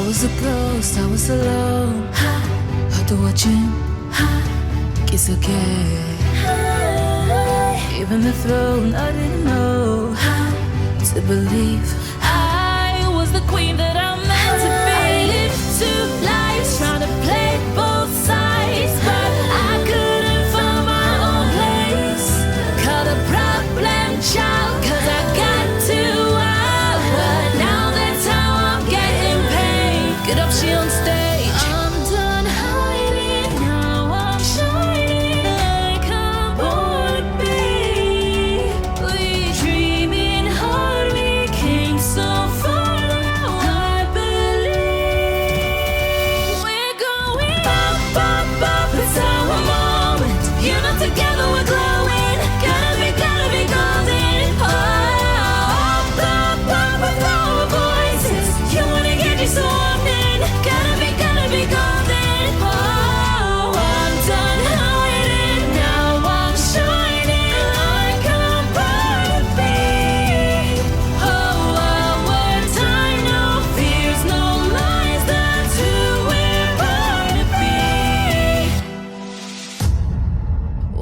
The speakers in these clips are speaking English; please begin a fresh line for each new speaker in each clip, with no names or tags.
was a ghost, I was alone. 어두워진 기슭에 even the throne I didn't know to believe I was the queen that I'm meant to be. I lived two lives trying to play both sides, but I couldn't find my own place. Caught a problem child, cause I got too wild. But now that's how I'm getting paid. Get up, she on stage. I'm done hiding, now I'm shining like I'm born to be. We dreaming hard, we came so far now. I believe we're going up, up, up. It's our moment. You know, together we're glowing. Gotta be golden. Up, up, up with our voices. You wanna get you so often. Gotta be golden. Oh, I'm done hiding. Now I'm shining like I'm born to be. Oh, our time, no fears, no lies. That's who we're born to be.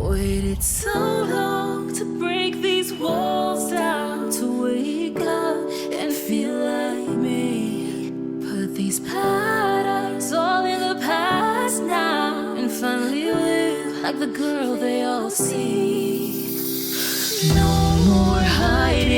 Waited so long to break these walls down, to wake up and feel like me. Put these patterns all in the past now, and finally live like the girl they all see. No more hiding.